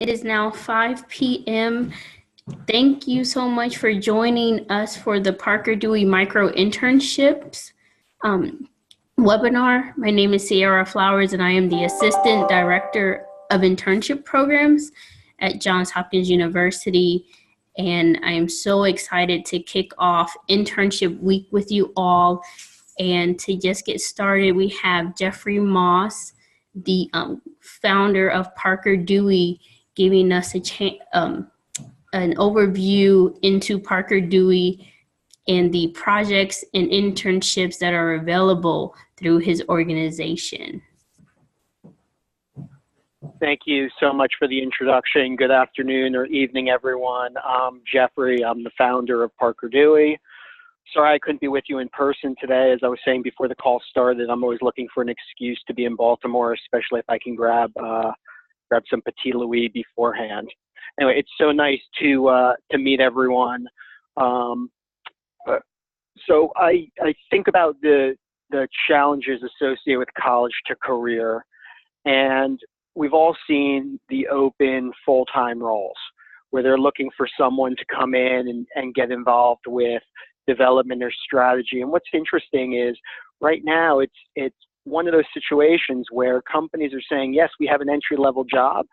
It is now 5 p.m. Thank you so much for joining us for the Parker Dewey Microinternships webinar. My name is Sierra Flowers, and I am the Assistant Director of Internship Programs at Johns Hopkins University. And I am so excited to kick off Internship Week with you all. And to just get started, we have Jeffrey Moss, the founder of Parker Dewey, giving us an overview into Parker Dewey and the projects and internships that are available through his organization. Thank you so much for the introduction. Good afternoon or evening, everyone. I'm Jeffrey. I'm the founder of Parker Dewey. Sorry I couldn't be with you in person today. As I was saying before the call started, I'm always looking for an excuse to be in Baltimore, especially if I can grab some Petit Louis beforehand. Anyway, it's so nice to meet everyone. So I think about the challenges associated with college to career, and we've all seen the open full-time roles where they're looking for someone to come in and get involved with development or strategy. And what's interesting is right now it's one of those situations where companies are saying, yes, we have an entry-level job,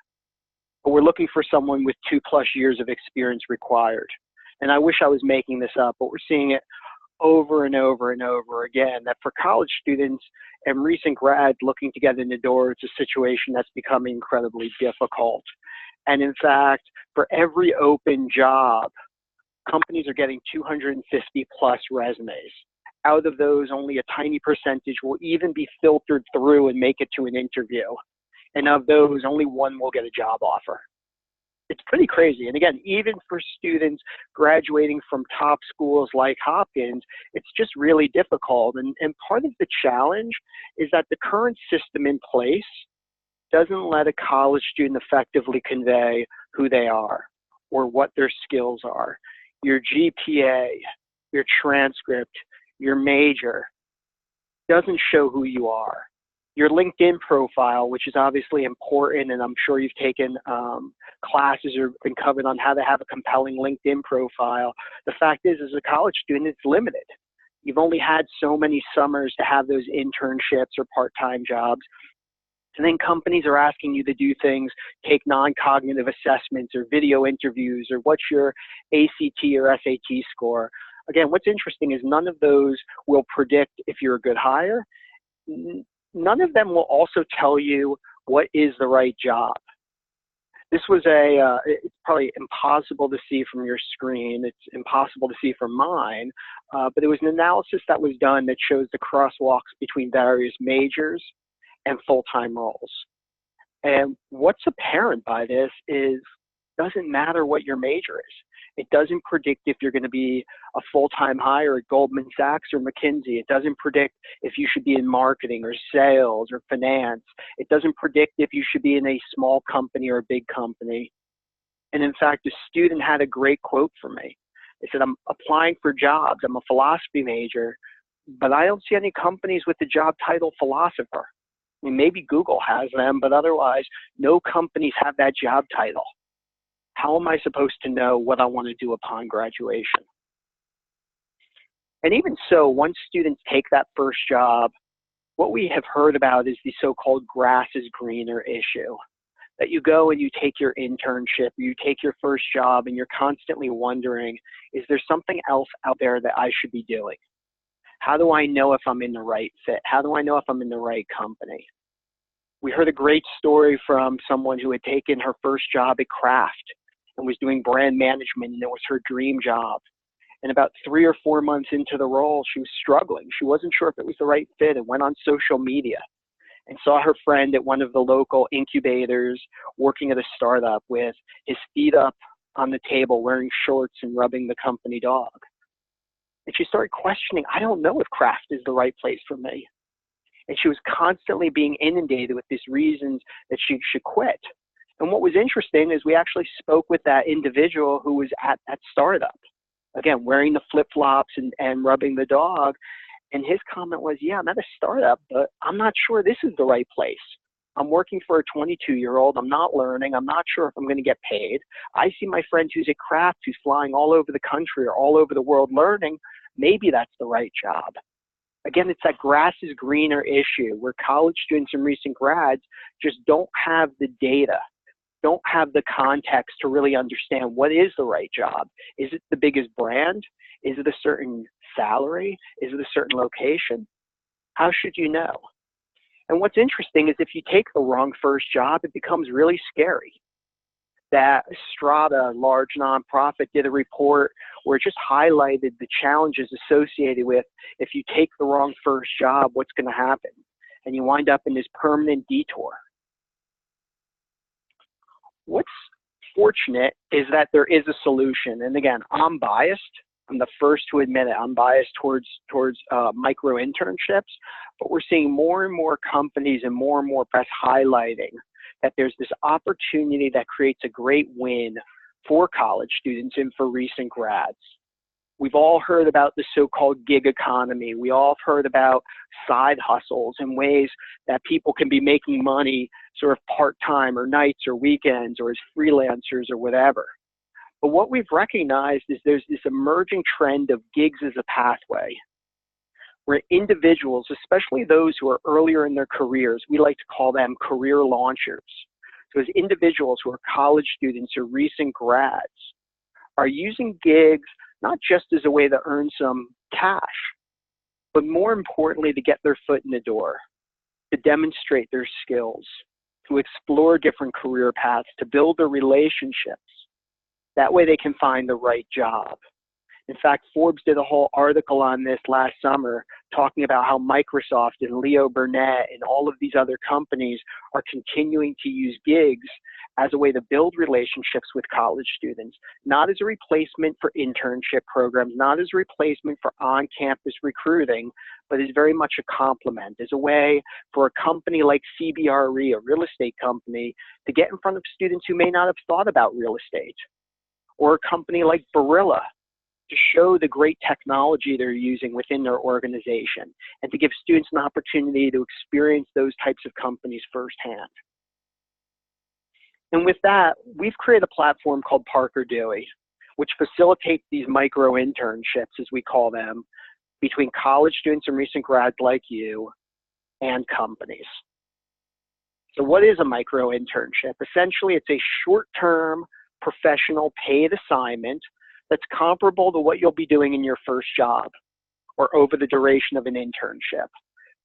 but we're looking for someone with 2+ years of experience required. And I wish I was making this up, but we're seeing it over and over and over again, that for college students and recent grads looking to get in the door, it's a situation that's becoming incredibly difficult. And in fact, for every open job, companies are getting 250+ resumes. Out of those, only a tiny percentage will even be filtered through and make it to an interview. And of those, only one will get a job offer. It's pretty crazy. And again, even for students graduating from top schools like Hopkins, it's just really difficult. And part of the challenge is that the current system in place doesn't let a college student effectively convey who they are or what their skills are. Your GPA, your transcript, your major doesn't show who you are. Your LinkedIn profile, which is obviously important, and I'm sure you've taken classes or been covered on how to have a compelling LinkedIn profile. The fact is, as a college student, it's limited. You've only had so many summers to have those internships or part-time jobs. And then companies are asking you to do things, take non-cognitive assessments or video interviews, or what's your ACT or SAT score. Again, what's interesting is none of those will predict if you're a good hire. None of them will also tell you what is the right job. This was it's probably impossible to see from your screen. It's impossible to see from mine, but it was an analysis that was done that shows the crosswalks between various majors and full-time roles. And what's apparent by this is it doesn't matter what your major is. It doesn't predict if you're going to be a full-time hire at Goldman Sachs or McKinsey. It doesn't predict if you should be in marketing or sales or finance. It doesn't predict if you should be in a small company or a big company. And in fact, a student had a great quote for me. They said, I'm applying for jobs. I'm a philosophy major, but I don't see any companies with the job title philosopher. I mean, maybe Google has them, but otherwise, no companies have that job title. How am I supposed to know what I want to do upon graduation? And even so, once students take that first job, what we have heard about is the so-called grass is greener issue. That you go and you take your internship, you take your first job, and you're constantly wondering, is there something else out there that I should be doing? How do I know if I'm in the right fit? How do I know if I'm in the right company? We heard a great story from someone who had taken her first job at Kraft and was doing brand management, and it was her dream job. And about 3 or 4 months into the role, she was struggling. She wasn't sure if it was the right fit and went on social media and saw her friend at one of the local incubators working at a startup with his feet up on the table, wearing shorts and rubbing the company dog. And she started questioning, I don't know if Kraft is the right place for me. And she was constantly being inundated with these reasons that she should quit. And what was interesting is we actually spoke with that individual who was at that startup, again, wearing the flip-flops and rubbing the dog. And his comment was, yeah, I'm at a startup, but I'm not sure this is the right place. I'm working for a 22-year-old. I'm not learning. I'm not sure if I'm going to get paid. I see my friend who's at Kraft, who's flying all over the country or all over the world learning. Maybe that's the right job. Again, it's that grass is greener issue where college students and recent grads just don't have the data, don't have the context to really understand what is the right job. Is it the biggest brand? Is it a certain salary? Is it a certain location? How should you know? And what's interesting is if you take the wrong first job, it becomes really scary. That Strata, a large nonprofit, did a report where it just highlighted the challenges associated with if you take the wrong first job, what's going to happen? And you wind up in this permanent detour. What's fortunate is that there is a solution. And again, I'm biased. I'm the first to admit it. I'm biased towards micro-internships, but we're seeing more and more companies and more press highlighting that there's this opportunity that creates a great win for college students and for recent grads. We've all heard about the so-called gig economy. We all have heard about side hustles and ways that people can be making money sort of part-time or nights or weekends or as freelancers or whatever. But what we've recognized is there's this emerging trend of gigs as a pathway, where individuals, especially those who are earlier in their careers, we like to call them career launchers. So as individuals who are college students or recent grads are using gigs not just as a way to earn some cash, but more importantly, to get their foot in the door, to demonstrate their skills, to explore different career paths, to build their relationships. That way they can find the right job. In fact, Forbes did a whole article on this last summer talking about how Microsoft and Leo Burnett and all of these other companies are continuing to use gigs as a way to build relationships with college students, not as a replacement for internship programs, not as a replacement for on-campus recruiting, but as very much a complement, as a way for a company like CBRE, a real estate company, to get in front of students who may not have thought about real estate, or a company like Barilla, to show the great technology they're using within their organization and to give students an opportunity to experience those types of companies firsthand. And with that, we've created a platform called Parker Dewey, which facilitates these micro-internships, as we call them, between college students and recent grads like you and companies. So what is a micro-internship? Essentially, it's a short-term professional paid assignment that's comparable to what you'll be doing in your first job or over the duration of an internship.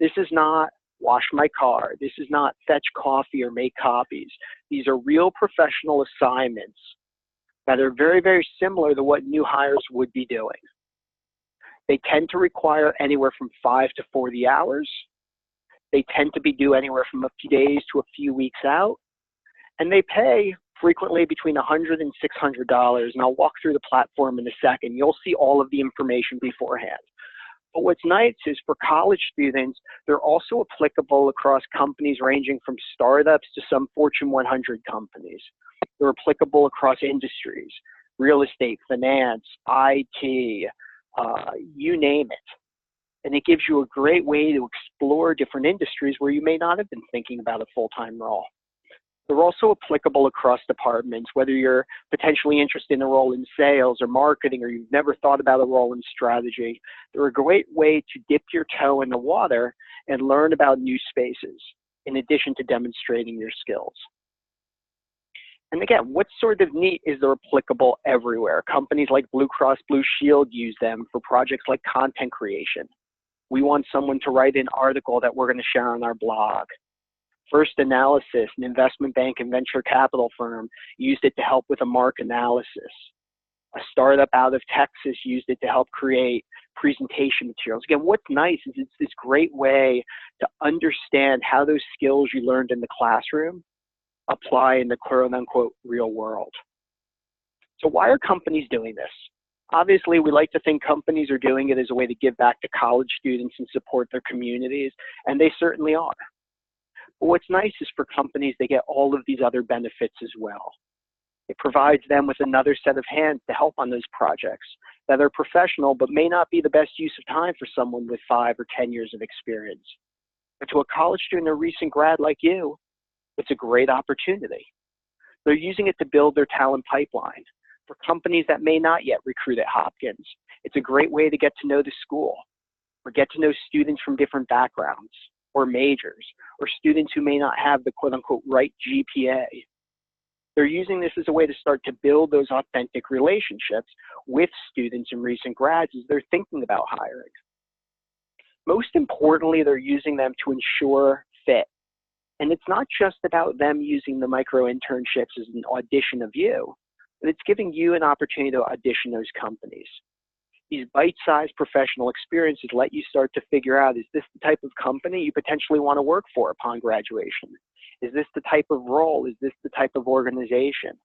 This is not wash my car. This is not fetch coffee or make copies. These are real professional assignments that are very similar to what new hires would be doing. They tend to require anywhere from 5 to 40 hours. They tend to be due anywhere from a few days to a few weeks out. And they pay frequently between $100 and $600, and I'll walk through the platform in a second. You'll see all of the information beforehand. But what's nice is for college students, they're also applicable across companies ranging from startups to some Fortune 100 companies. They're applicable across industries, real estate, finance, IT, you name it. And it gives you a great way to explore different industries where you may not have been thinking about a full-time role. They're also applicable across departments, whether you're potentially interested in a role in sales or marketing, or you've never thought about a role in strategy. They're a great way to dip your toe in the water and learn about new spaces, in addition to demonstrating your skills. And again, what's sort of neat is they're applicable everywhere. Companies like Blue Cross Blue Shield use them for projects like content creation. We want someone to write an article that we're going to share on our blog. First Analysis, an investment bank and venture capital firm, used it to help with a mark analysis. A startup out of Texas used it to help create presentation materials. Again, what's nice is it's this great way to understand how those skills you learned in the classroom apply in the quote-unquote real world. So why are companies doing this? Obviously, we like to think companies are doing it as a way to give back to college students and support their communities, and they certainly are. But what's nice is for companies, they get all of these other benefits as well. It provides them with another set of hands to help on those projects that are professional, but may not be the best use of time for someone with 5 or 10 years of experience. But to a college student or recent grad like you, It's a great opportunity. They're using it to build their talent pipeline. For companies that may not yet recruit at Hopkins, it's a great way to get to know the school, or get to know students from different backgrounds or majors, or students who may not have the quote unquote right GPA. They're using this as a way to start to build those authentic relationships with students and recent grads as they're thinking about hiring. Most importantly, they're using them to ensure fit. And it's not just about them using the micro-internships as an audition of you, but it's giving you an opportunity to audition those companies. These bite-sized professional experiences let you start to figure out, is this the type of company you potentially want to work for upon graduation? Is this the type of role? Is this the type of organization?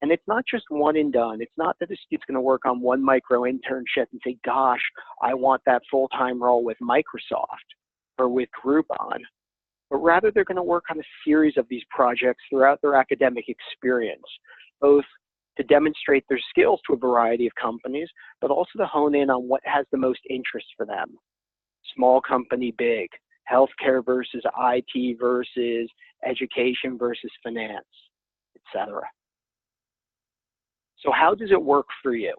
And it's not just one and done. It's not that the student's going to work on one micro-internship and say, gosh, I want that full-time role with Microsoft or with Groupon. But rather, they're going to work on a series of these projects throughout their academic experience, both to demonstrate their skills to a variety of companies, but also to hone in on what has the most interest for them. Small company, big, healthcare versus IT versus education versus finance, etc. So how does it work for you?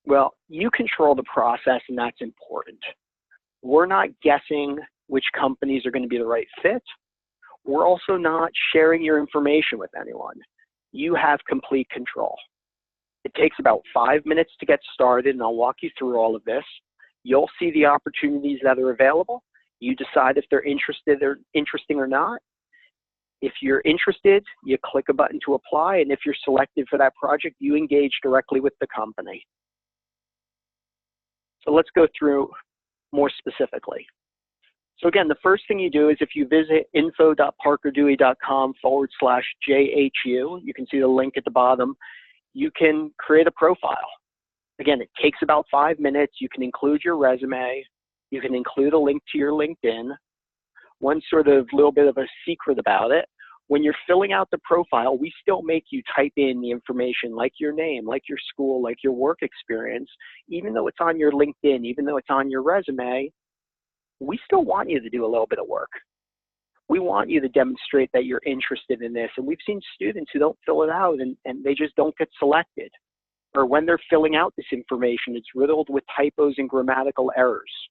Well, you control the process, and that's important. We're not guessing which companies are going to be the right fit. We're also not sharing your information with anyone. You have complete control. It takes about 5 minutes to get started, and I'll walk you through all of this. You'll see the opportunities that are available. You decide if they're interesting or not. If you're interested, you click a button to apply, and if you're selected for that project, you engage directly with the company. So let's go through more specifically. So again, the first thing you do is if you visit info.parkerdewey.com/JHU, you can see the link at the bottom, you can create a profile. Again, it takes about 5 minutes. You can include your resume. You can include a link to your LinkedIn. One sort of little bit of a secret about it, when you're filling out the profile, we still make you type in the information like your name, like your school, like your work experience, even though it's on your LinkedIn, even though it's on your resume. We still want you to do a little bit of work. We want you to demonstrate that you're interested in this. And we've seen students who don't fill it out and they just don't get selected. Or when they're filling out this information, it's riddled with typos and grammatical errors.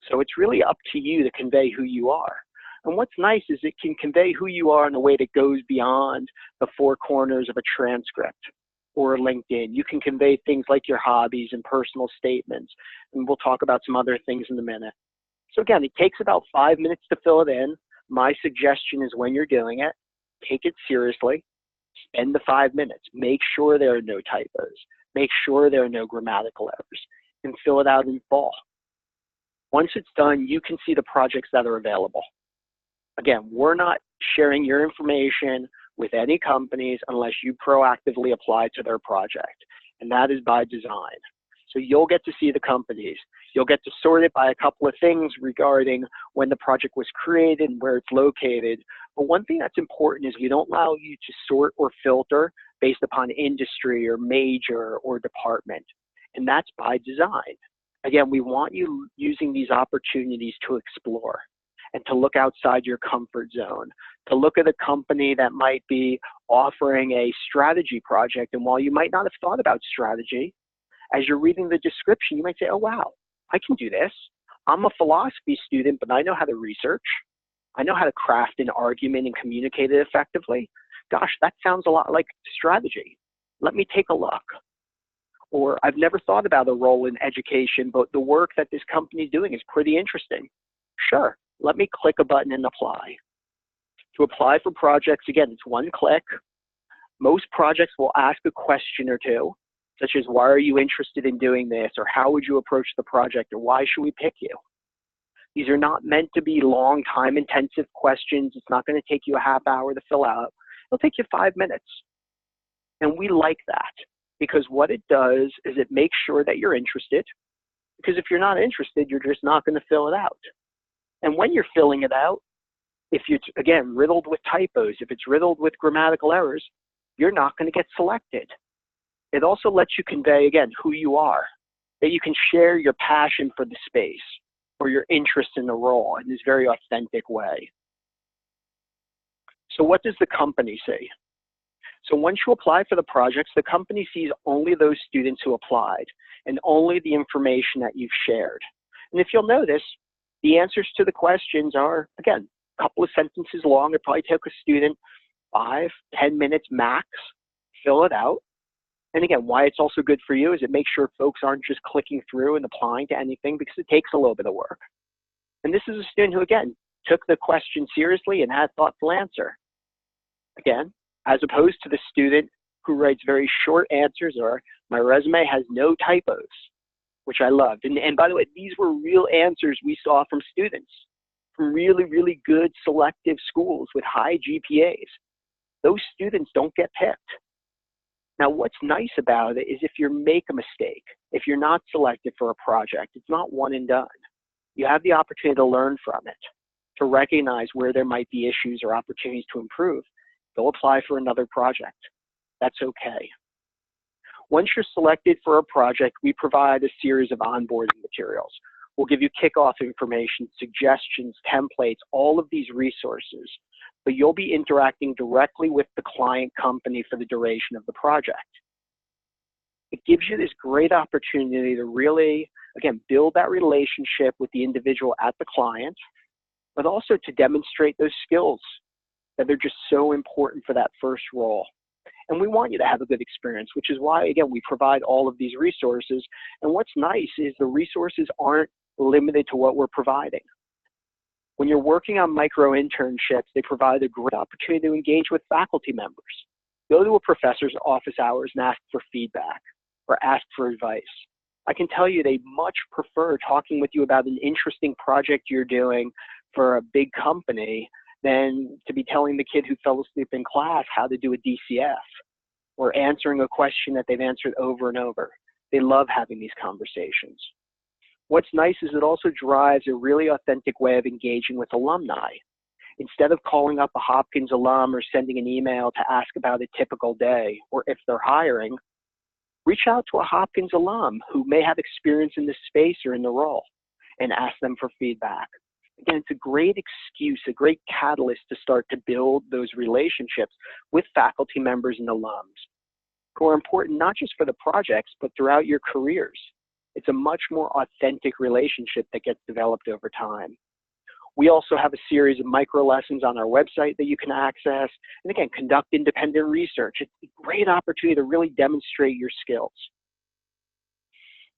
So it's really up to you to convey who you are. And what's nice is it can convey who you are in a way that goes beyond the four corners of a transcript or LinkedIn. You can convey things like your hobbies and personal statements. And we'll talk about some other things in a minute. So again, it takes about 5 minutes to fill it in. My suggestion is when you're doing it, take it seriously. Spend the 5 minutes. Make sure there are no typos. Make sure there are no grammatical errors. And fill it out in full. Once it's done, you can see the projects that are available. Again, we're not sharing your information with any companies unless you proactively apply to their project. And that is by design. So you'll get to see the companies. You'll get to sort it by a couple of things regarding when the project was created and where it's located. But one thing that's important is we don't allow you to sort or filter based upon industry or major or department. And that's by design. Again, we want you using these opportunities to explore and to look outside your comfort zone, to look at a company that might be offering a strategy project. And while you might not have thought about strategy, as you're reading the description, you might say, oh, wow, I can do this. I'm a philosophy student, but I know how to research. I know how to craft an argument and communicate it effectively. Gosh, that sounds a lot like strategy. Let me take a look. Or I've never thought about a role in education, but the work that this company is doing is pretty interesting. Sure, let me click a button and apply. To apply for projects, again, it's one click. Most projects will ask a question or two, such as why are you interested in doing this, or how would you approach the project, or why should we pick you? These are not meant to be long, time-intensive questions. It's not going to take you a half hour to fill out. It'll take you 5 minutes. And we like that because what it does is it makes sure that you're interested, because if you're not interested, you're just not going to fill it out. And when you're filling it out, if you're, again, riddled with typos, if it's riddled with grammatical errors, you're not going to get selected. It also lets you convey, again, who you are, that you can share your passion for the space or your interest in the role in this very authentic way. So what does the company see? So once you apply for the projects, the company sees only those students who applied and only the information that you've shared. And if you'll notice, the answers to the questions are, again, a couple of sentences long. It probably took a student 5, 10 minutes max, fill it out. And again, why it's also good for you is it makes sure folks aren't just clicking through and applying to anything, because it takes a little bit of work. And this is a student who, again, took the question seriously and had thoughtful answer. Again, as opposed to the student who writes very short answers or my resume has no typos, which I loved. And by the way, these were real answers we saw from students from really, really good selective schools with high GPAs. Those students don't get picked. Now, what's nice about it is if you make a mistake, if you're not selected for a project, it's not one and done. You have the opportunity to learn from it, to recognize where there might be issues or opportunities to improve. Go apply for another project. That's okay. Once you're selected for a project, we provide a series of onboarding materials. We'll give you kickoff information, suggestions, templates, all of these resources, but you'll be interacting directly with the client company for the duration of the project. It gives you this great opportunity to really, again, build that relationship with the individual at the client, but also to demonstrate those skills that they're just so important for that first role. And we want you to have a good experience, which is why, again, we provide all of these resources. And what's nice is the resources aren't limited to what we're providing. When you're working on micro-internships, they provide a great opportunity to engage with faculty members. Go to a professor's office hours and ask for feedback or ask for advice. I can tell you they much prefer talking with you about an interesting project you're doing for a big company than to be telling the kid who fell asleep in class how to do a DCF or answering a question that they've answered over and over. They love having these conversations. What's nice is it also drives a really authentic way of engaging with alumni. Instead of calling up a Hopkins alum or sending an email to ask about a typical day or if they're hiring, reach out to a Hopkins alum who may have experience in this space or in the role and ask them for feedback. Again, it's a great excuse, a great catalyst to start to build those relationships with faculty members and alums who are important not just for the projects, but throughout your careers. It's a much more authentic relationship that gets developed over time. We also have a series of micro lessons on our website that you can access. And again, conduct independent research. It's a great opportunity to really demonstrate your skills.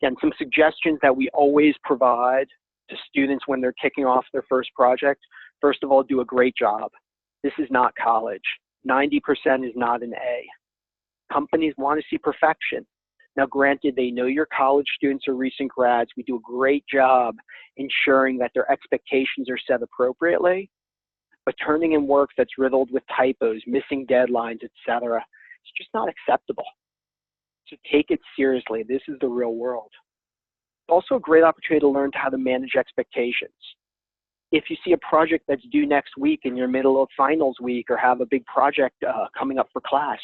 Again, some suggestions that we always provide to students when they're kicking off their first project. First of all, do a great job. This is not college. 90% is not an A. Companies want to see perfection. Now, granted, they know your college students are recent grads. We do a great job ensuring that their expectations are set appropriately, but turning in work that's riddled with typos, missing deadlines, etc., it's just not acceptable. So take it seriously. This is the real world. Also a great opportunity to learn how to manage expectations. If you see a project that's due next week in your middle of finals week or have a big project coming up for class,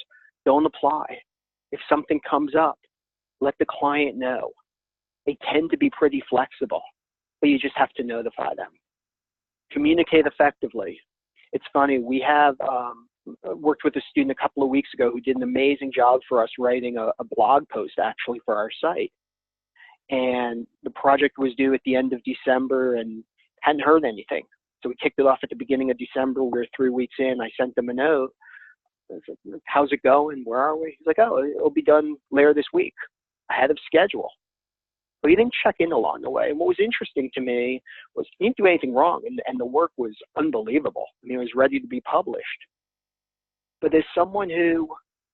don't apply. If something comes up, let the client know. They tend to be pretty flexible, but you just have to notify them. Communicate effectively. It's funny, we have worked with a student a couple of weeks ago who did an amazing job for us writing a blog post actually for our site. And the project was due at the end of December and hadn't heard anything. So we kicked it off at the beginning of December. We were 3 weeks in. I sent them a note. I said, how's it going? Where are we? He's like, oh, it'll be done later this week, ahead of schedule. But he didn't check in along the way. And what was interesting to me was he didn't do anything wrong, and the work was unbelievable. I mean, it was ready to be published. But as someone who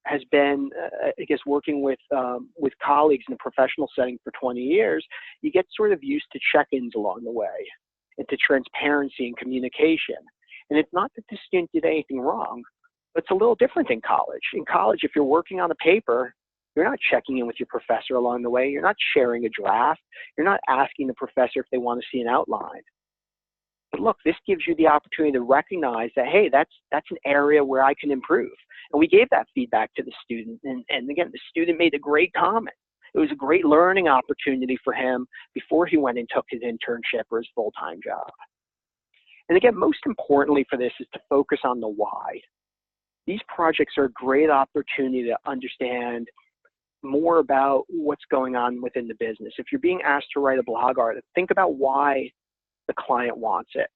has been, I guess, working with colleagues in a professional setting for 20 years, you get sort of used to check-ins along the way and to transparency and communication. And it's not that the student did anything wrong, but it's a little different in college. In college, if you're working on a paper, you're not checking in with your professor along the way. You're not sharing a draft. You're not asking the professor if they want to see an outline. But look, this gives you the opportunity to recognize that, hey, that's an area where I can improve. And we gave that feedback to the student. And again, the student made a great comment. It was a great learning opportunity for him before he went and took his internship or his full-time job. And again, most importantly for this is to focus on the why. These projects are a great opportunity to understand more about what's going on within the business. If you're being asked to write a blog article, think about why the client wants it.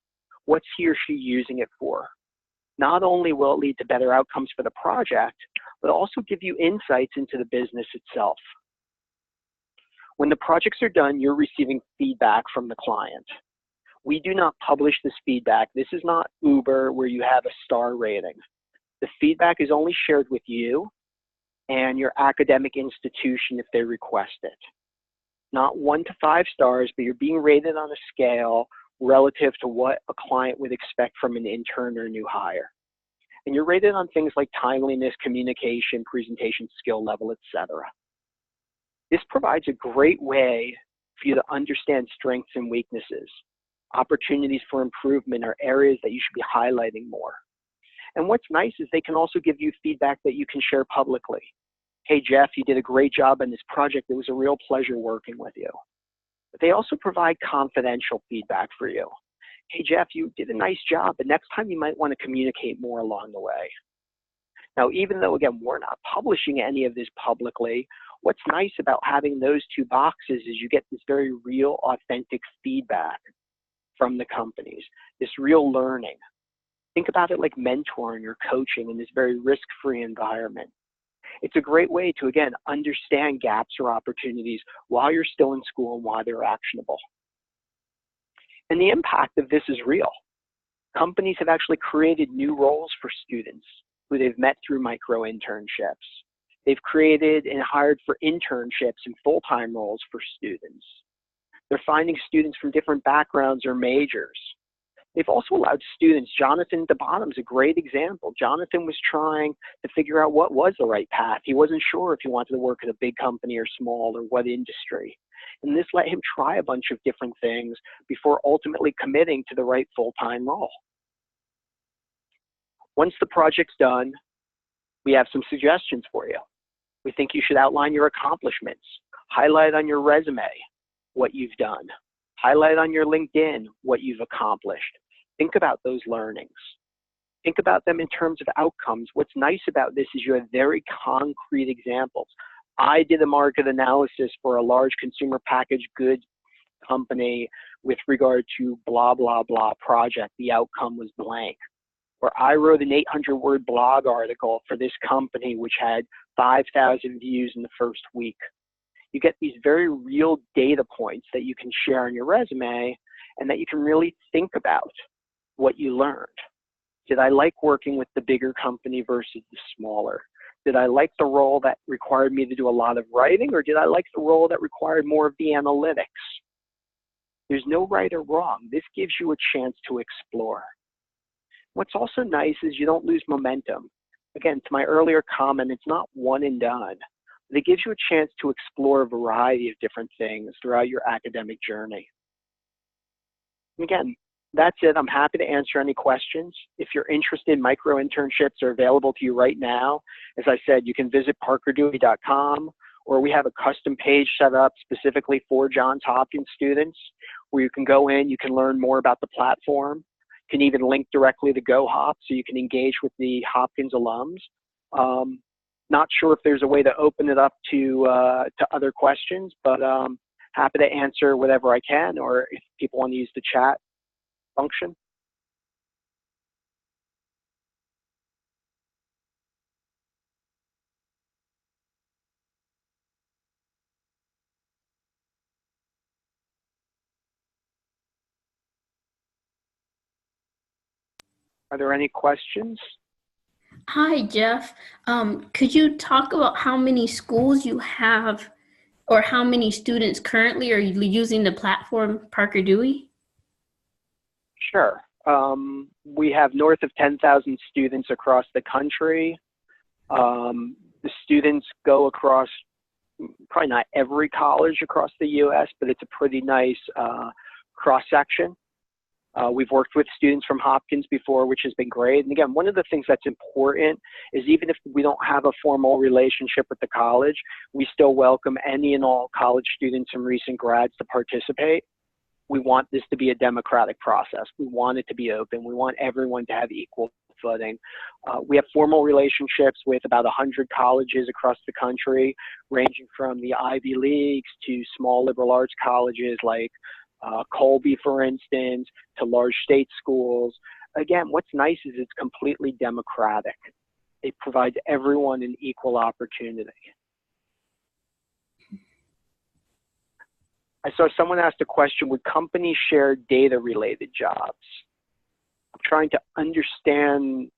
What's he or she using it for? Not only will it lead to better outcomes for the project, but also give you insights into the business itself. When the projects are done, you're receiving feedback from the client. We do not publish this feedback. This is not Uber where you have a star rating. The feedback is only shared with you and your academic institution if they request it. Not 1 to 5 stars, but you're being rated on a scale relative to what a client would expect from an intern or new hire. And you're rated on things like timeliness, communication, presentation skill level, etc. This provides a great way for you to understand strengths and weaknesses. Opportunities for improvement are areas that you should be highlighting more. And what's nice is they can also give you feedback that you can share publicly. Hey, Jeff, you did a great job on this project. It was a real pleasure working with you. But they also provide confidential feedback for you. Hey, Jeff, you did a nice job, but next time you might want to communicate more along the way. Now, even though, again, we're not publishing any of this publicly, what's nice about having those 2 boxes is you get this very real, authentic feedback from the companies, this real learning. Think about it like mentoring or coaching in this very risk-free environment. It's a great way to, again, understand gaps or opportunities while you're still in school and why they're actionable. And the impact of this is real. Companies have actually created new roles for students who they've met through micro-internships. They've created and hired for internships and full-time roles for students. They're finding students from different backgrounds or majors. They've also allowed students, Jonathan at the bottom is a great example. Jonathan was trying to figure out what was the right path. He wasn't sure if he wanted to work at a big company or small or what industry. And this let him try a bunch of different things before ultimately committing to the right full-time role. Once the project's done, we have some suggestions for you. We think you should outline your accomplishments, highlight on your resume what you've done, highlight on your LinkedIn what you've accomplished. Think about those learnings. Think about them in terms of outcomes. What's nice about this is you have very concrete examples. I did a market analysis for a large consumer packaged goods company with regard to blah, blah, blah project. The outcome was blank. Or I wrote an 800-word blog article for this company which had 5,000 views in the first week. You get these very real data points that you can share on your resume and that you can really think about what you learned. Did I like working with the bigger company versus the smaller? Did I like the role that required me to do a lot of writing, or did I like the role that required more of the analytics? There's no right or wrong. This gives you a chance to explore. What's also nice is you don't lose momentum. Again, to my earlier comment, it's not one and done. It gives you a chance to explore a variety of different things throughout your academic journey. And again, that's it. I'm happy to answer any questions. If you're interested, micro-internships are available to you right now. As I said, you can visit parkerdewey.com, or we have a custom page set up specifically for Johns Hopkins students where you can go in, you can learn more about the platform. You can even link directly to GoHop so you can engage with the Hopkins alums. Not sure if there's a way to open it up to other questions, but happy to answer whatever I can, or if people want to use the chat function. Are there any questions? Hi, Jeff. Could you talk about how many schools you have or how many students currently are using the platform Parker Dewey? Sure. We have north of 10,000 students across the country. The students go across probably not every college across the U.S., but it's a pretty nice cross-section. We've worked with students from Hopkins before, which has been great. And again, one of the things that's important is even if we don't have a formal relationship with the college, we still welcome any and all college students and recent grads to participate. we want this to be a democratic process. We want it to be open. We want everyone to have equal footing. We have formal relationships with about 100 colleges across the country, ranging from the Ivy Leagues to small liberal arts colleges like Colby, for instance, to large state schools. Again, what's nice is it's completely democratic. It provides everyone an equal opportunity. I saw someone asked a question, would companies share data-related jobs? I'm trying to understand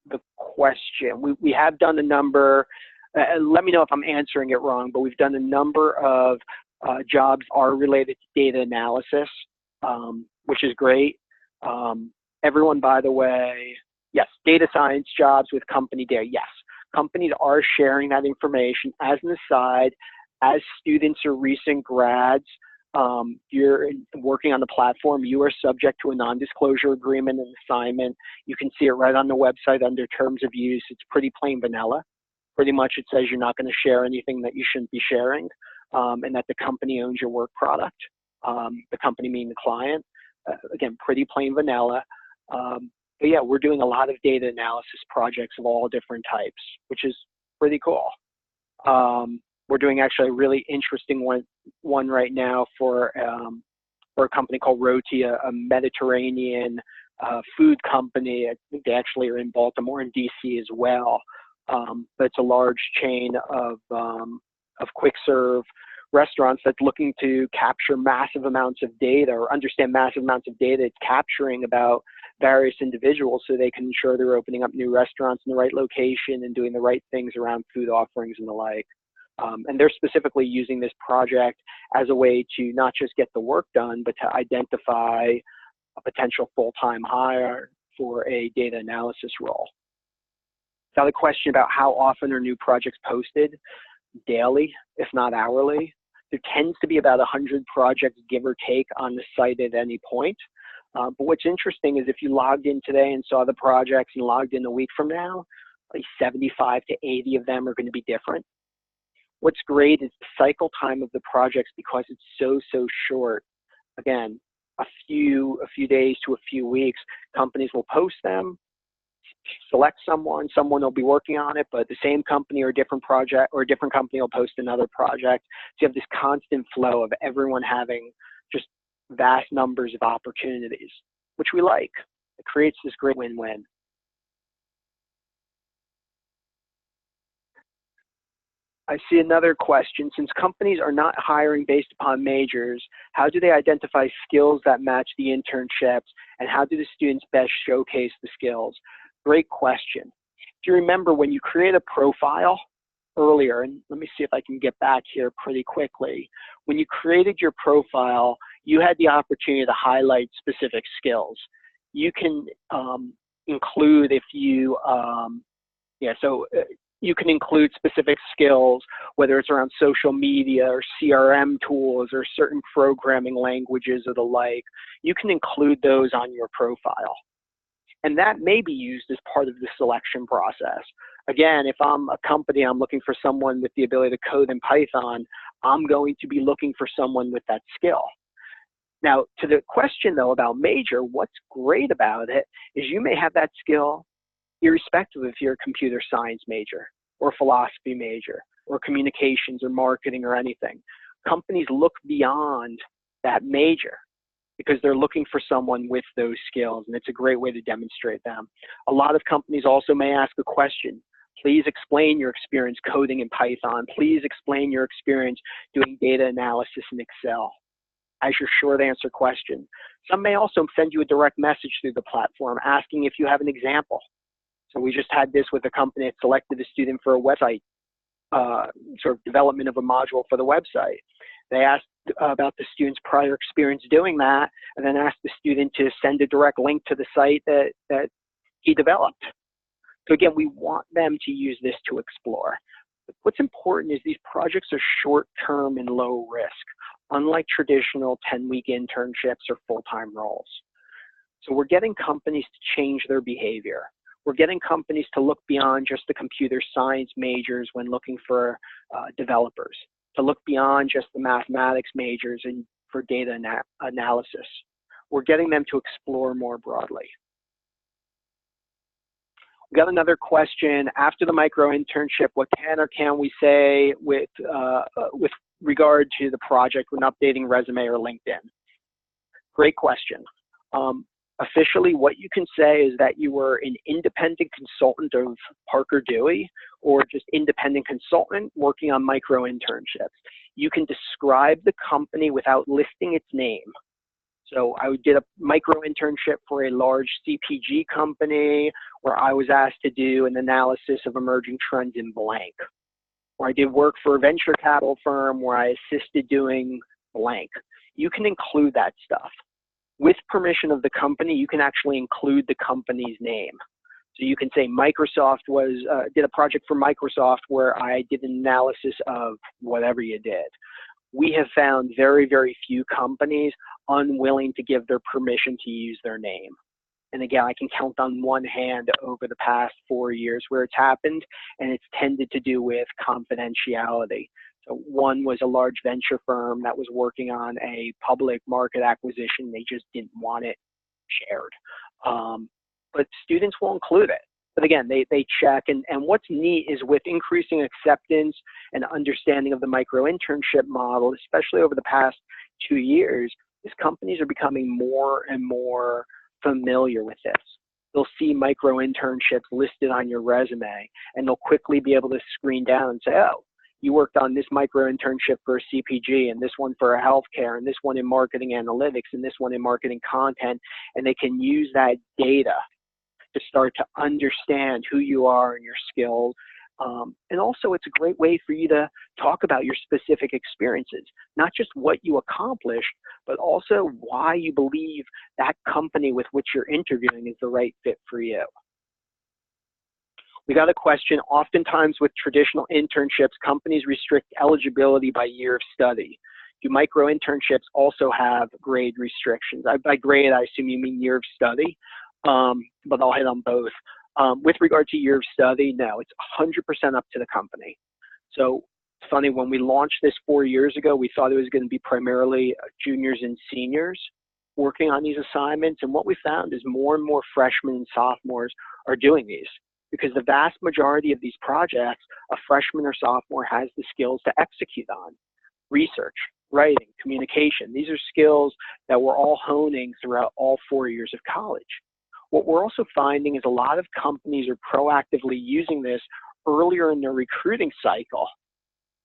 the question. We have done a number, let me know if I'm answering it wrong, but we've done a number of jobs are related to data analysis, which is great. Everyone, by the way, yes, data science jobs with company data, yes. Companies are sharing that information. As an aside, as students or recent grads, you're working on the platform, you are subject to a non-disclosure agreement and assignment. You can see it right on the website under terms of use. It's pretty plain vanilla. Pretty much it says you're not going to share anything that you shouldn't be sharing, and that the company owns your work product, the company meaning the client. Again, pretty plain vanilla. But yeah, we're doing a lot of data analysis projects of all different types, which is pretty cool. We're doing actually a really interesting one right now for a company called Roti, a Mediterranean food company. I think they actually are in Baltimore and DC as well. But it's a large chain of quick serve restaurants that's looking to capture massive amounts of data or understand massive amounts of data it's capturing about various individuals so they can ensure they're opening up new restaurants in the right location and doing the right things around food offerings and the like. And they're specifically using this project as a way to not just get the work done, but to identify a potential full-time hire for a data analysis role. Now the question about how often are new projects posted? Daily, if not hourly. There tends to be about 100 projects, give or take, on the site at any point. But what's interesting is if you logged in today and saw the projects and logged in a week from now, like 75 to 80 of them are going to be different. What's great is the cycle time of the projects, because it's so short. Again, a few days to a few weeks, companies will post them, select someone will be working on it, but the same company or a different project or a different company will post another project. So you have this constant flow of everyone having just vast numbers of opportunities, which we like. It creates this great win-win. I see another question. Since companies are not hiring based upon majors, how do they identify skills that match the internships, and how do the students best showcase the skills? Great question. If you remember, when you create a profile earlier, and let me see if I can get back here pretty quickly. When you created your profile, you had the opportunity to highlight specific skills. You can include if you, you can include specific skills, whether it's around social media or CRM tools or certain programming languages or the like. You can include those on your profile. And that may be used as part of the selection process. Again, if I'm a company, I'm looking for someone with the ability to code in Python, I'm going to be looking for someone with that skill. Now, to the question though about major, what's great about it is you may have that skill irrespective if you're a computer science major or philosophy major or communications or marketing or anything. Companies look beyond that major because they're looking for someone with those skills, and it's a great way to demonstrate them. A lot of companies also may ask a question. Please explain your experience coding in Python. Please explain your experience doing data analysis in Excel as your short answer question. Some may also send you a direct message through the platform asking if you have an example. So we just had this with a company that selected a student for a website, sort of development of a module for the website. They asked about the student's prior experience doing that, and then asked the student to send a direct link to the site that he developed. So again, we want them to use this to explore. But what's important is these projects are short-term and low risk, unlike traditional 10-week internships or full-time roles. So we're getting companies to change their behavior. We're getting companies to look beyond just the computer science majors when looking for developers, to look beyond just the mathematics majors and for data analysis. We're getting them to explore more broadly. We got another question. After the micro internship, what can or can we say with regard to the project when updating resume or LinkedIn? Great question. Officially, what you can say is that you were an independent consultant of Parker Dewey, or just independent consultant working on micro internships. You can describe the company without listing its name. So I did a micro internship for a large CPG company where I was asked to do an analysis of emerging trends in blank. Or I did work for a venture capital firm where I assisted doing blank. You can include that stuff. With permission of the company, you can actually include the company's name. So you can say Microsoft did a project for Microsoft where I did an analysis of whatever you did. We have found very, very few companies unwilling to give their permission to use their name. And again, I can count on one hand over the past 4 years where it's happened, and it's tended to do with confidentiality. So one was a large venture firm that was working on a public market acquisition. They just didn't want it shared. But students will include it. But again, they check. And what's neat is with increasing acceptance and understanding of the micro internship model, especially over the past 2 years, is companies are becoming more and more familiar with this. They'll see micro internships listed on your resume, and they'll quickly be able to screen down and say, oh, you worked on this micro internship for a CPG, and this one for a healthcare, and this one in marketing analytics, and this one in marketing content, and they can use that data to start to understand who you are and your skills. And also, it's a great way for you to talk about your specific experiences, not just what you accomplished, but also why you believe that company with which you're interviewing is the right fit for you. We got a question. Oftentimes with traditional internships, companies restrict eligibility by year of study. Do micro internships also have grade restrictions? By grade, I assume you mean year of study, but I'll hit on both. With regard to year of study, no, it's 100% up to the company. So it's funny, when we launched this 4 years ago, we thought it was going to be primarily juniors and seniors working on these assignments. And what we found is more and more freshmen and sophomores are doing these, because the vast majority of these projects, a freshman or sophomore has the skills to execute on. Research, writing, communication. These are skills that we're all honing throughout all 4 years of college. What we're also finding is a lot of companies are proactively using this earlier in their recruiting cycle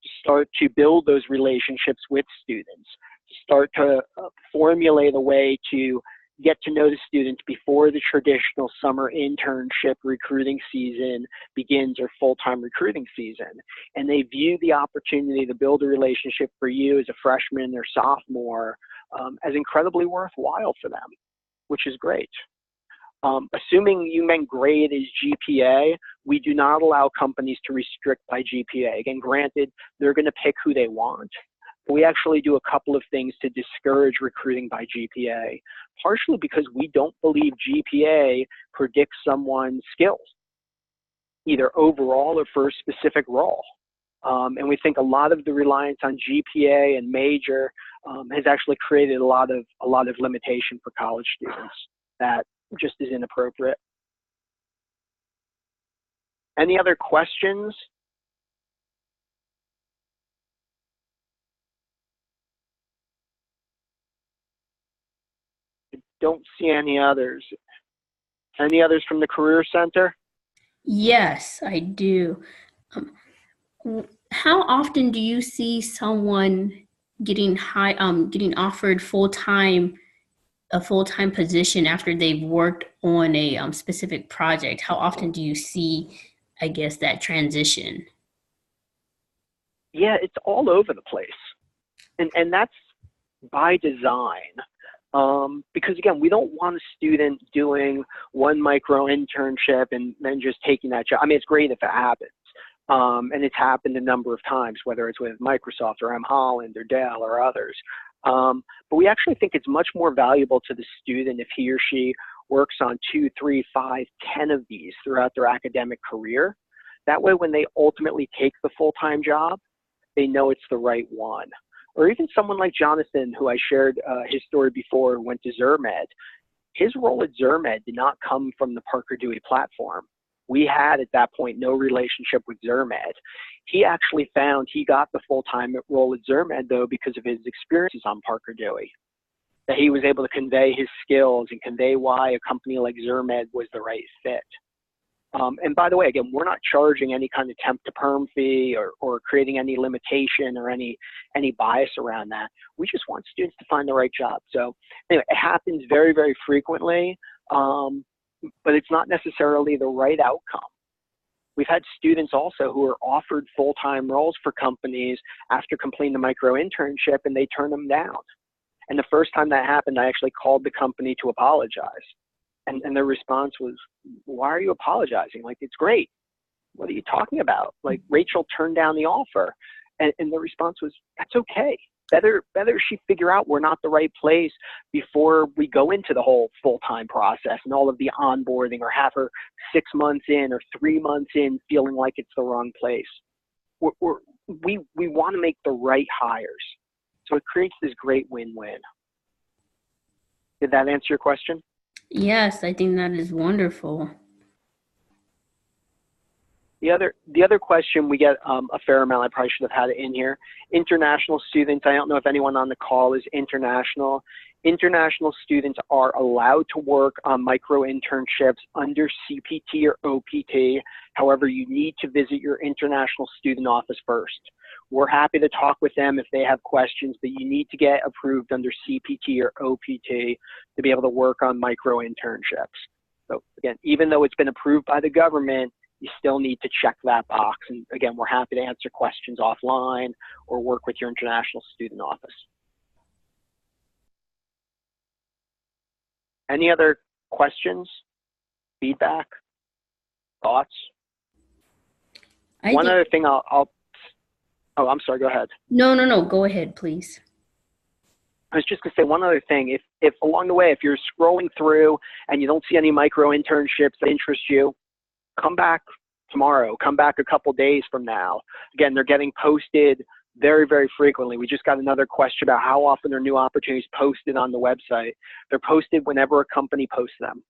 to start to build those relationships with students, to start to formulate a way to get to know the students before the traditional summer internship recruiting season begins, or full-time recruiting season. And they view the opportunity to build a relationship for you as a freshman or sophomore as incredibly worthwhile for them, which is great. Assuming you meant grade is GPA, we do not allow companies to restrict by GPA. Again, granted, they're going to pick who they want. We actually do a couple of things to discourage recruiting by GPA, partially because we don't believe GPA predicts someone's skills, either overall or for a specific role. And we think a lot of the reliance on GPA and major has actually created a lot of limitation for college students that just is inappropriate. Any other questions? Don't see any others. Any others from the Career Center? Yes, I do. How often do you see someone getting offered a full-time position after they've worked on a specific project? How often do you see, I guess, that transition? Yeah, it's all over the place. And that's by design. Because again, we don't want a student doing one micro internship and then just taking that job. I mean, it's great if it happens. And it's happened a number of times, whether it's with Microsoft or M. Holland or Dell or others. But we actually think it's much more valuable to the student if he or she works on 2, 3, 5, 10 of these throughout their academic career. That way, when they ultimately take the full-time job, they know it's the right one. Or even someone like Jonathan, who I shared his story before, who went to Zermed. His role at Zermed did not come from the Parker Dewey platform. We had at that point no relationship with Zermed. He actually found he got the full-time role at Zermed though because of his experiences on Parker Dewey. That he was able to convey his skills and convey why a company like Zermed was the right fit. And by the way, again, we're not charging any kind of temp to perm fee or creating any limitation or any bias around that. We just want students to find the right job. So anyway, it happens very, very frequently, but it's not necessarily the right outcome. We've had students also who are offered full-time roles for companies after completing the micro-internship, and they turn them down. And the first time that happened, I actually called the company to apologize. And their response was, why are you apologizing? Like, it's great. What are you talking about? Like, Rachel turned down the offer. And the response was, that's okay. Better she figure out we're not the right place before we go into the whole full-time process and all of the onboarding, or have her 6 months in or 3 months in feeling like it's the wrong place. We want to make the right hires. So it creates this great win-win. Did that answer your question? Yes, I think that is wonderful. The other question we get a fair amount, I probably should have had it in here. International students, I don't know if anyone on the call is international. International students are allowed to work on micro-internships under CPT or OPT. However, you need to visit your international student office first. We're happy to talk with them if they have questions, but you need to get approved under CPT or OPT to be able to work on micro-internships. So again, even though it's been approved by the government, you still need to check that box. And again, we're happy to answer questions offline or work with your international student office. Any other questions, feedback, thoughts? One other thing oh, I'm sorry, go ahead. No, go ahead, please. I was just gonna say one other thing. If along the way, if you're scrolling through and you don't see any micro-internships that interest you, come back tomorrow, come back a couple days from now. Again, they're getting posted very, very frequently. We just got another question about how often are new opportunities posted on the website. They're posted whenever a company posts them,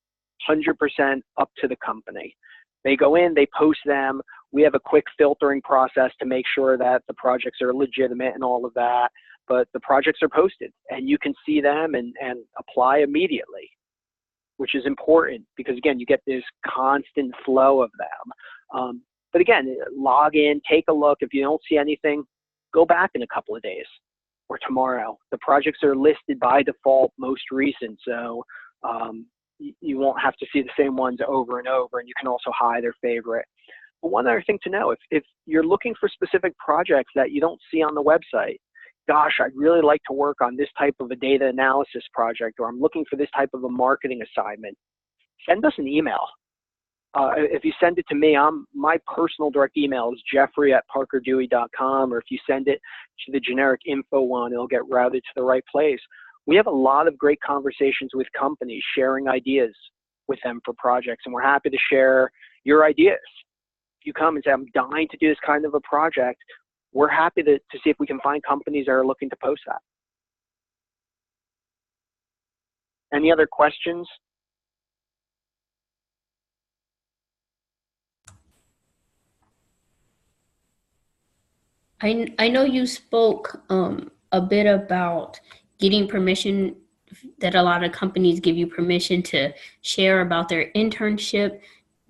100% up to the company. They go in, they post them. We have a quick filtering process to make sure that the projects are legitimate and all of that, but the projects are posted and you can see them and apply immediately, which is important because again, you get this constant flow of them. But again, log in, take a look. If you don't see anything, go back in a couple of days or tomorrow. The projects are listed by default most recent, so you won't have to see the same ones over and over, and you can also hide their favorite. But one other thing to know, if you're looking for specific projects that you don't see on the website, gosh, I'd really like to work on this type of a data analysis project, or I'm looking for this type of a marketing assignment, send us an email. If you send it to me, my personal direct email is jeffrey@parkerdewey.com, or if you send it to the generic info one, it'll get routed to the right place. We have a lot of great conversations with companies, sharing ideas with them for projects, and we're happy to share your ideas. If you come and say, I'm dying to do this kind of a project, we're happy to see if we can find companies that are looking to post that. Any other questions? I know you spoke a bit about getting permission, that a lot of companies give you permission to share about their internship.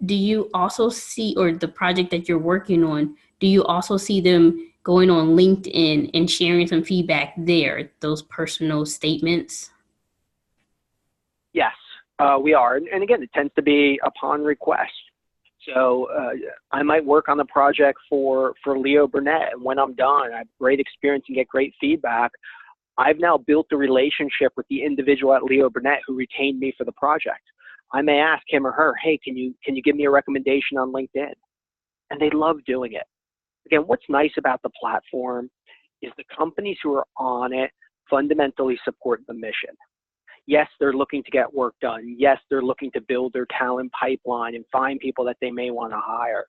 Do you also see, or the project that you're working on, do you also see them going on LinkedIn and sharing some feedback there, those personal statements? Yes, we are. And again, it tends to be upon request. So I might work on the project for Leo Burnett, and when I'm done, I have great experience and get great feedback. I've now built a relationship with the individual at Leo Burnett who retained me for the project. I may ask him or her, hey, can you give me a recommendation on LinkedIn? And they love doing it. Again, what's nice about the platform is the companies who are on it fundamentally support the mission. Yes, they're looking to get work done. Yes, they're looking to build their talent pipeline and find people that they may want to hire.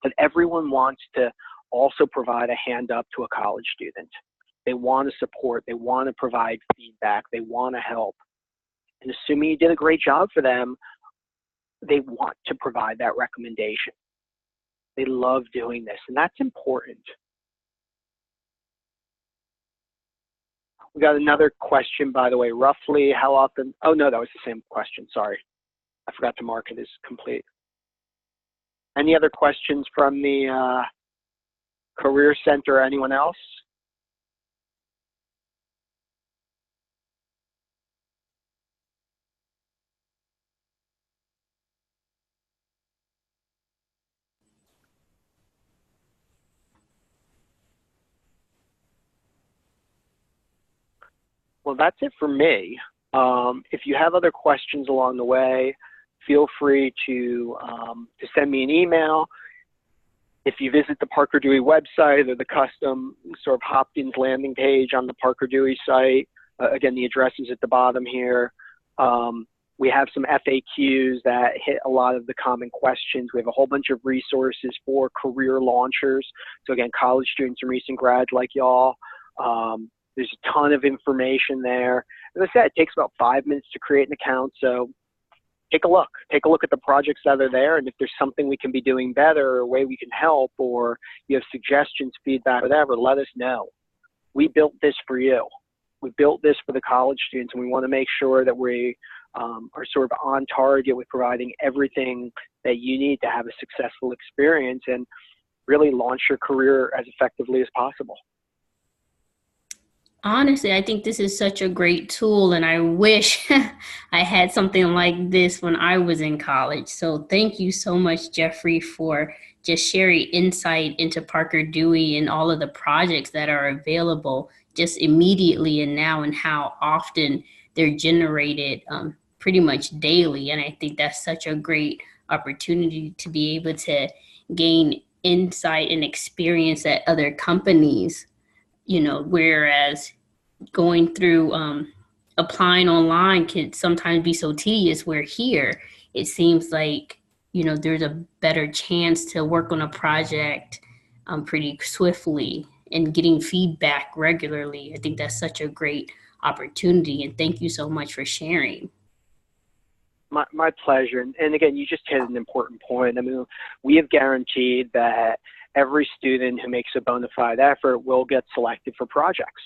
But everyone wants to also provide a hand up to a college student. They want to support. They want to provide feedback. They want to help. And assuming you did a great job for them, they want to provide that recommendation. They love doing this, and that's important. We got another question, by the way. Roughly how often? Oh, no, that was the same question. Sorry. I forgot to mark it as complete. Any other questions from the Career Center or anyone else? Well, that's it for me. If you have other questions along the way, feel free to send me an email. If you visit the Parker Dewey website or the custom sort of Hopkins landing page on the Parker Dewey site, again, the address is at the bottom here. We have some FAQs that hit a lot of the common questions. We have a whole bunch of resources for career launchers. So again, college students and recent grads like y'all. There's a ton of information there. As I said, it takes about 5 minutes to create an account. So take a look at the projects that are there. And if there's something we can be doing better or a way we can help, or you have suggestions, feedback, whatever, let us know. We built this for you. We built this for the college students, and we want to make sure that we are sort of on target with providing everything that you need to have a successful experience and really launch your career as effectively as possible. Honestly, I think this is such a great tool, and I wish I had something like this when I was in college. So thank you so much, Jeffrey, for just sharing insight into Parker Dewey and all of the projects that are available just immediately and now, and how often they're generated pretty much daily. And I think that's such a great opportunity to be able to gain insight and experience at other companies, whereas going through applying online can sometimes be so tedious, where here it seems like there's a better chance to work on a project pretty swiftly and getting feedback regularly. I think that's such a great opportunity, and thank you so much for sharing. My pleasure. And again, you just hit an important point. I mean, we have guaranteed that every student who makes a bona fide effort will get selected for projects.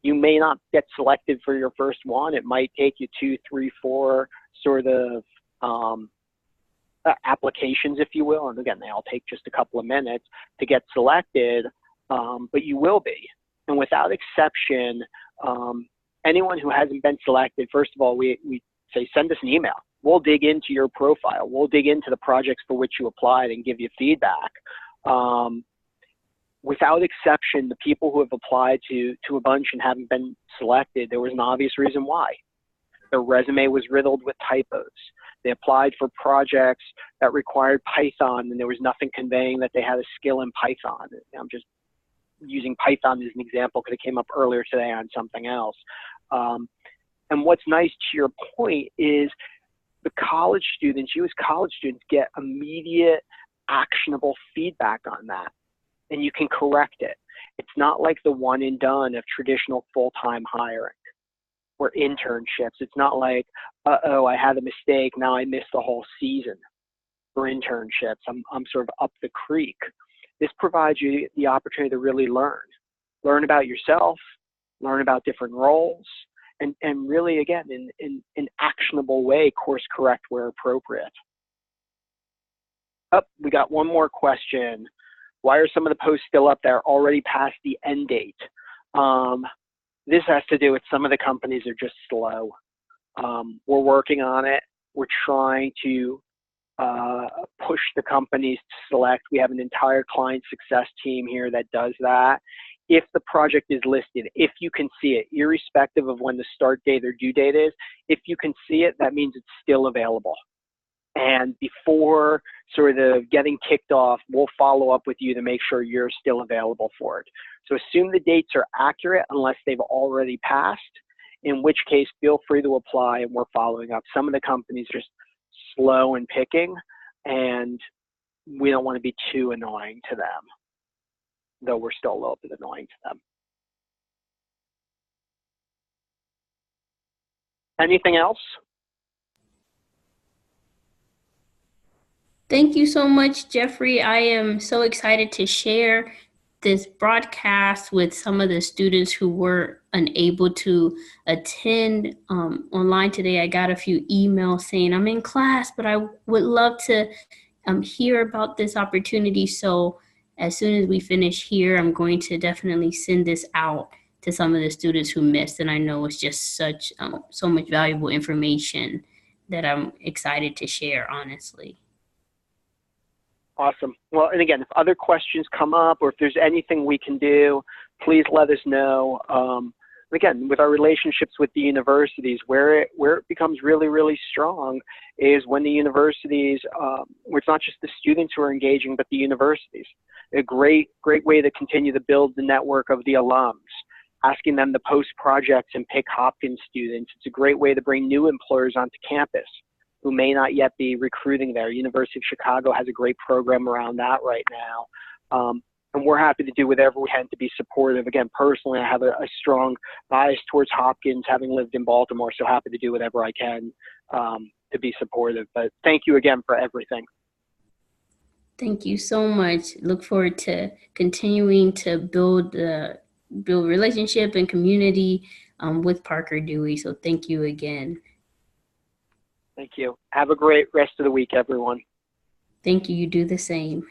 You may not get selected for your first one. It might take you 2, 3, 4 sort of applications, if you will. And again, they all take just a couple of minutes to get selected, but you will be. And without exception, anyone who hasn't been selected, first of all, we say, send us an email. We'll dig into your profile. We'll dig into the projects for which you applied and give you feedback. Without exception, the people who have applied to a bunch and haven't been selected, there was an obvious reason why. Their resume was riddled with typos. They applied for projects that required Python, and there was nothing conveying that they had a skill in Python. I'm just using Python as an example because it came up earlier today on something else. And what's nice, to your point, is the college students, you as college students, get immediate, actionable feedback on that, and you can correct it. It's not like the one and done of traditional full-time hiring or internships. It's not like, uh-oh, I had a mistake, now I missed the whole season. For internships, I'm sort of up the creek. This provides you the opportunity to really learn about yourself, learn about different roles, and really, again, in an actionable way, course correct where appropriate. Oh, we got one more question. Why are some of the posts still up there already past the end date? This has to do with some of the companies are just slow. We're working on it. We're trying to push the companies to select. We have an entire client success team here that does that. If the project is listed, if you can see it, irrespective of when the start date or due date is, if you can see it, that means it's still available. And before sort of getting kicked off, we'll follow up with you to make sure you're still available for it. So assume the dates are accurate unless they've already passed, in which case feel free to apply and we're following up. Some of the companies are just slow in picking, and we don't want to be too annoying to them, though we're still a little bit annoying to them. Anything else? Thank you so much, Jeffrey. I am so excited to share this broadcast with some of the students who were unable to attend online today. I got a few emails saying I'm in class, but I would love to hear about this opportunity. So as soon as we finish here, I'm going to definitely send this out to some of the students who missed. And I know it's just such so much valuable information that I'm excited to share, honestly. Awesome. Well, and again, if other questions come up or if there's anything we can do, please let us know. Again, with our relationships with the universities, where it becomes really, really strong is when the universities, where it's not just the students who are engaging, but the universities. A great way to continue to build the network of the alums, asking them to post projects and pick Hopkins students. It's a great way to bring new employers onto campus who may not yet be recruiting there. University of Chicago has a great program around that right now. And we're happy to do whatever we can to be supportive. Again, personally, I have a strong bias towards Hopkins, having lived in Baltimore, so happy to do whatever I can to be supportive. But thank you again for everything. Thank you so much. Look forward to continuing to build relationship and community with Parker Dewey. So thank you again. Thank you. Have a great rest of the week, everyone. Thank you. You do the same.